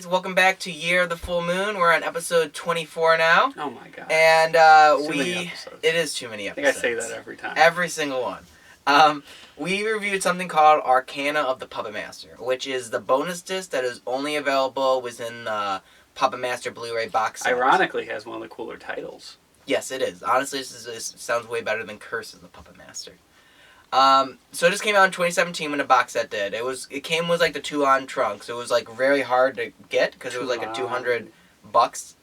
Welcome back to Year of the Full Moon. We're on episode 24 now. Oh my god. And it is too many episodes. I think I say that every time. Every single one. We reviewed something called Arcana of the Puppet Master, which is the bonus disc that is only available within the Puppet Master Blu-ray box set. Ironically, has one of the cooler titles. Yes, it is. Honestly, this sounds way better than Curse of the Puppet Master. So this came out in 2017 when the box set did. It came with like the Toulon trunk, so it was like very hard to get because it was like a $200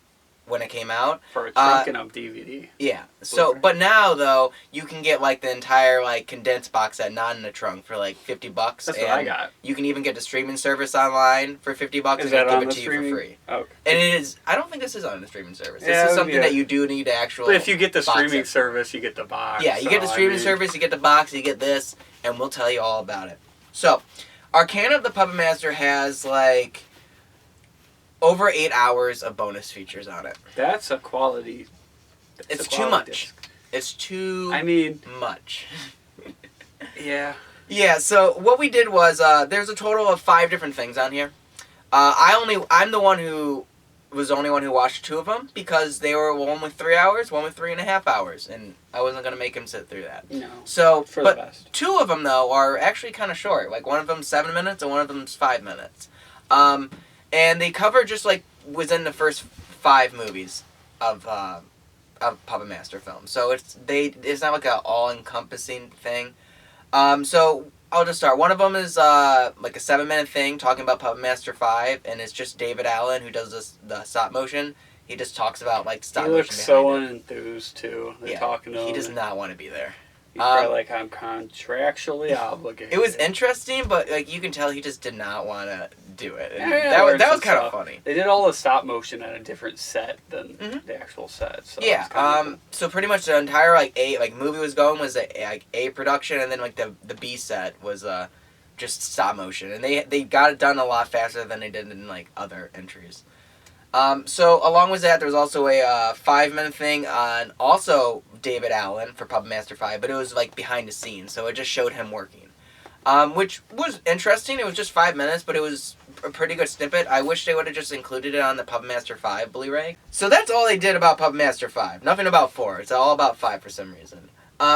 when it came out for a trunk and a DVD. Yeah. So, but now though you can get like the entire like condensed box set, not in the trunk, for like $50. That's what I got. You can even get the streaming service online for $50, and they give it to streaming? you for free. Oh, okay. And it is. I don't think this is on the streaming service. Yeah, this is something that you do need to actually. But if you get the streaming service, you get the box. Yeah, you get the streaming service, you get the box, you get this, and we'll tell you all about it. So, Arcana of the Puppet Master has like over 8 hours of bonus features on it. That's a quality. It's too much. It's too much. Yeah. Yeah, so what we did was, there's a total of 5 different things on here. I'm the one who was the only one who watched 2 of them because they were one with 3 hours, one with 3.5 hours, and I wasn't going to make him sit through that. No. So, for the best. 2 of them, though, are actually kind of short. Like, one of them's 7 minutes and one of them's 5 minutes. And they cover just, like, within the first 5 movies of Puppet Master films. So it's not like an all-encompassing thing. So I'll just start. One of them is like a 7-minute thing talking about Puppet Master 5, and it's just David Allen who does the stop motion. He just talks about like stop motion. He looks so unenthused too. They're talking to him. He does not want to be there. He's probably like, I'm contractually obligated. It was interesting, but like you can tell he just did not want to do it. And that was kind of funny. They did all the stop motion at a different set than the actual set. So yeah. Cool. So pretty much the entire movie was going was a production, and then like the B set was just stop motion, and they got it done a lot faster than they did in like other entries. So along with that, there was also a 5-minute thing on also David Allen for Puppet Master 5, but it was like behind the scenes, so it just showed him working, which was interesting. It was just 5 minutes, but it was a pretty good snippet. I wish they would have just included it on the Puppet Master 5 Blu-ray. So that's all they did about Puppet Master 5. Nothing about 4. It's all about 5 for some reason.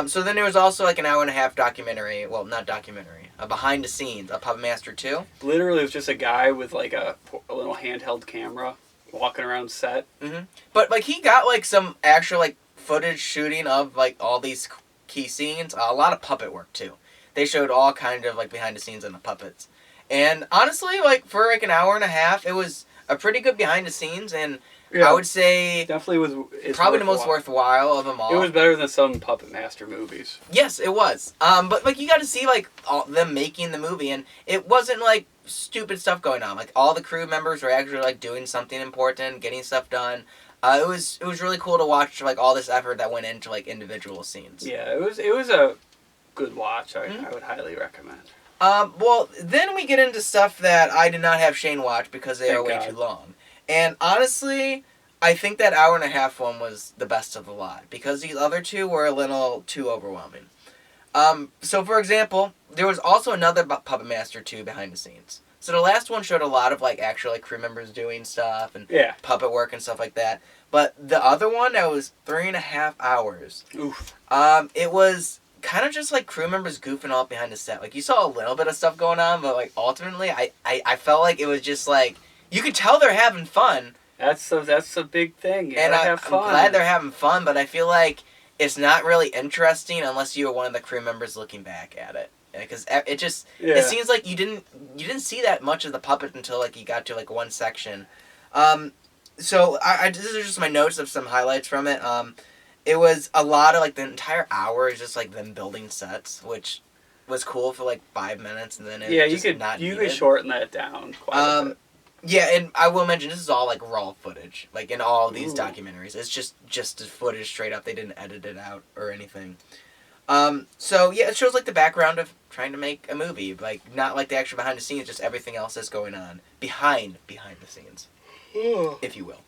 So then there was also like an hour-and-a-half documentary. Well, not documentary. A behind the scenes of Puppet Master 2. Literally, it was just a guy with like a little handheld camera walking around set. Mm-hmm. But like he got like some actual like footage shooting of like all these key scenes. A lot of puppet work too. They showed all kind of like behind the scenes and the puppets. And honestly, like for like an hour and a half, it was a pretty good behind the scenes, and I would say definitely was probably the most worthwhile of them all. It was better than some Puppet Master movies. Yes, it was. But like you got to see like them making the movie, and it wasn't like stupid stuff going on. Like all the crew members were actually like doing something important, getting stuff done. It was really cool to watch like all this effort that went into like individual scenes. Yeah, it was a good watch. I would highly recommend. Well, then we get into stuff that I did not have Shane watch because they are way too long. And honestly, I think that hour-and-a-half one was the best of the lot because these other 2 were a little too overwhelming. So for example, there was also another Puppet Master 2 behind the scenes. So the last one showed a lot of like actual like crew members doing stuff and puppet work and stuff like that. But the other one that was 3.5 hours. Oof. It was kind of just like crew members goofing off behind the set. Like you saw a little bit of stuff going on, but like ultimately, I felt like it was just like you could tell they're having fun. That's a big thing. And I'm glad they're having fun, but I feel like it's not really interesting unless you were one of the crew members looking back at it. Because it just it seems like you didn't see that much of the puppet until like you got to like one section. So this is just my notes of some highlights from it. It was a lot of like the entire hour is just like them building sets, which was cool for like 5 minutes, and then you could shorten that down quite a bit. Yeah, and I will mention this is all like raw footage, like in all of these documentaries. It's just the footage straight up. They didn't edit it out or anything. So yeah, it shows like the background of trying to make a movie, like not like the actual behind the scenes, just everything else that's going on behind the scenes, if you will.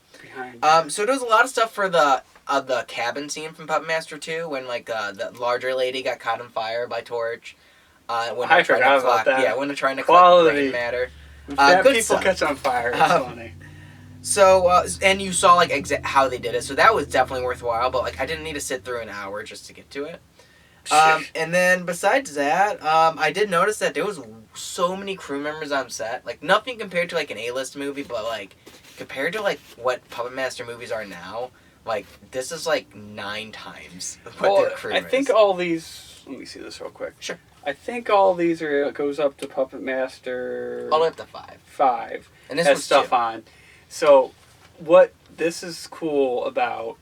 So there's a lot of stuff for the cabin scene from Pup Master II when like the larger lady got caught on fire by torch. When I forgot about that. Yeah, when they're trying to collect brain matter. Good people stuff. catch on fire. It's funny. So, and you saw like how they did it, so that was definitely worthwhile. But like, I didn't need to sit through an hour just to get to it. And then besides that, I did notice that there was so many crew members on set. Like nothing compared to like an A-list movie, but like compared to like what Puppet Master movies are now, like this is like 9 times what their crew is. I think all these. Let me see this real quick. Sure. I think all these are goes up to Puppet Master. All the way up to 5. 5. And this has was stuff 2. on. So, what this is cool about,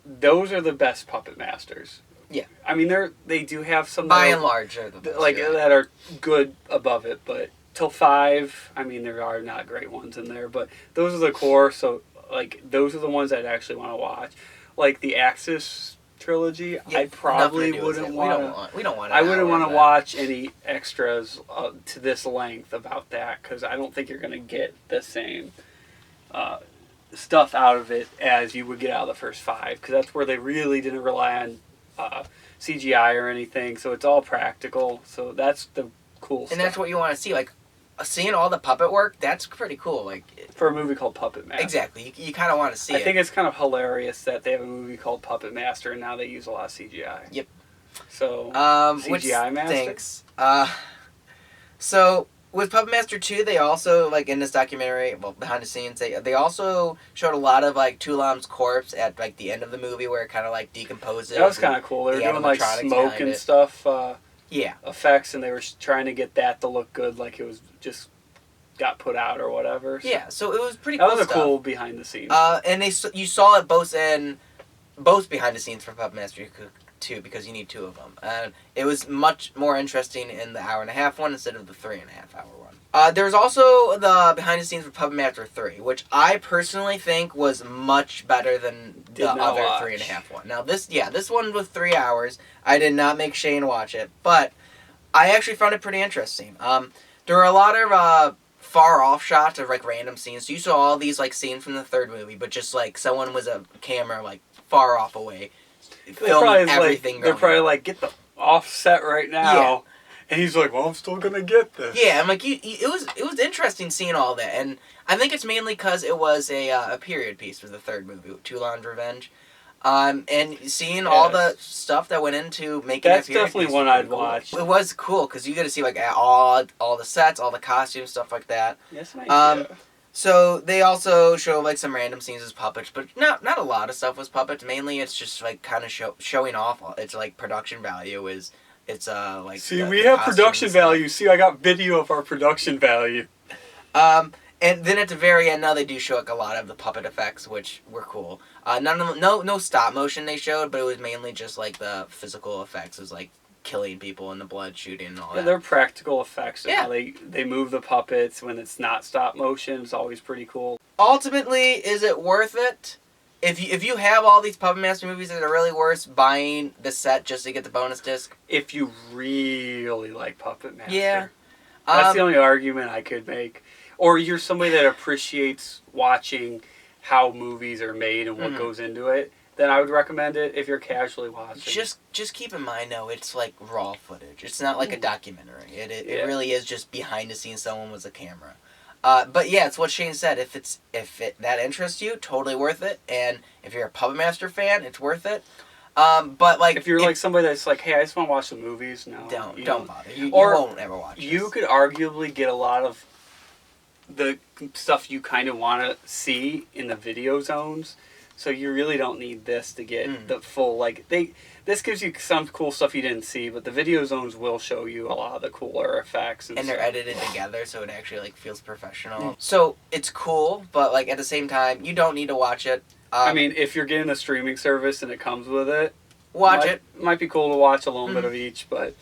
those are the best Puppet Masters. Yeah. I mean, they do have some by and large are the best, that are good above it, but till 5, I mean, there are not great ones in there, but those are the core. So, like, those are the ones I'd actually want to watch. Like the Axis trilogy, Yeah, I probably wouldn't want. We don't want. I wouldn't want to watch any extras to this length about that because I don't think you're going to get the same stuff out of it as you would get out of the first 5 because that's where they really didn't rely on CGI or anything. So it's all practical. So that's the cool stuff. And that's what you want to see, like seeing all the puppet work. That's pretty cool. Like for a movie called Puppet Master. Exactly. You kind of want to see it. I think it's kind of hilarious that they have a movie called Puppet Master and now they use a lot of CGI. Yep. So CGI Master. Thanks. So with Puppet Master 2, they also like in this documentary, well behind the scenes, they also showed a lot of like Toulon's corpse at like the end of the movie where it kind of like decomposes. That was kind of cool. They were doing like smoke and stuff. Effects, and they were trying to get that to look good, like it was just got put out or whatever. So yeah, so it was pretty cool. That was a cool behind the scenes. And you saw it both behind the scenes for Puppet Master 2 because you need 2 of them. It was much more interesting in the 1.5 one instead of the 3.5 hour one. There's also the behind the scenes for Puppet Master 3, which I personally think was much better than the other 3.5 one. Now this one was 3 hours. I did not make Shane watch it, but I actually found it pretty interesting. There were a lot of far off shots of like random scenes. So you saw all these like scenes from the 3rd movie, but just like someone was a camera like far off away, filming everything. They're probably like, get the offset right now. Yeah. And he's like, well, I'm still gonna get this. Yeah, I'm like, it was interesting seeing all that, and I think it's mainly because it was a period piece for the 3rd movie, Toulon's Revenge, and seeing all the stuff that went into making that's that period definitely piece one I'd watch. It was cool because you got to see like all the sets, all the costumes, stuff like that. Yes, I do. So they also show like some random scenes as puppets, but not a lot of stuff was puppets. Mainly, it's just like kind of showing off. It's like production value is. It's like. See, we have production value. See, I got video of our production value. And then at the very end, now they do show like a lot of the puppet effects, which were cool. No stop motion they showed, but it was mainly just like the physical effects. It was like killing people and the blood shooting and all that. They're practical effects. Yeah. How they move the puppets when it's not stop motion. It's always pretty cool. Ultimately, is it worth it? If you have all these Puppet Master movies, is it really worth buying the set just to get the bonus disc? If you really like Puppet Master. Yeah. That's the only argument I could make. Or you're somebody that appreciates watching how movies are made and what goes into it, then I would recommend it if you're casually watching. Just keep in mind, though, it's like raw footage. It's not like a documentary. It really is just behind the scenes, someone with a camera. But yeah, it's what Shane said. If that interests you, totally worth it. And if you're a Puppet Master fan, it's worth it. But like, if you're like somebody that's like, hey, I just want to watch the movies, no, don't bother. You won't ever watch. You could arguably get a lot of the stuff you kind of want to see in the video zones. So you really don't need this to get the full like This gives you some cool stuff you didn't see, but the video zones will show you a lot of the cooler effects. And they're edited together, so it actually like feels professional. So it's cool, but like at the same time, you don't need to watch it. I mean, if you're getting a streaming service and it comes with it, watch it. Might be cool to watch a little bit of each, but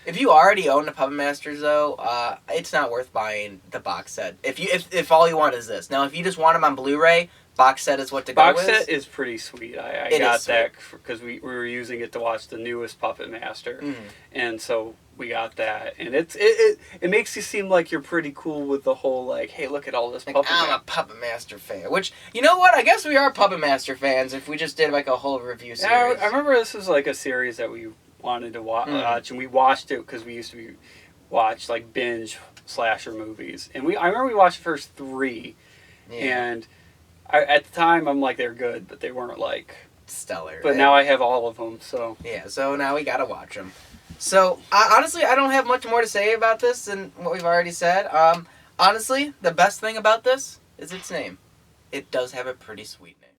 If you already own the Puppet Masters, though, it's not worth buying the box set. If all you want is this. Now, if you just want them on Blu-ray, box set is what to go with. Box set is pretty sweet. I got that because we were using it to watch the newest Puppet Master, and so we got that. And it makes you seem like you're pretty cool with the whole like, hey, look at all this Puppet. I'm a Puppet Master fan. Which, you know what? I guess we are Puppet Master fans if we just did like a whole review series. Yeah, I remember this was like a series that we wanted to watch, and we watched it because we used to watch like binge slasher movies, and I remember we watched the first 3, and at the time I'm like they're good, but they weren't like stellar. But now I have all of them, so yeah. So now we gotta watch them. So honestly, I don't have much more to say about this than what we've already said. Honestly, the best thing about this is its name. It does have a pretty sweet name.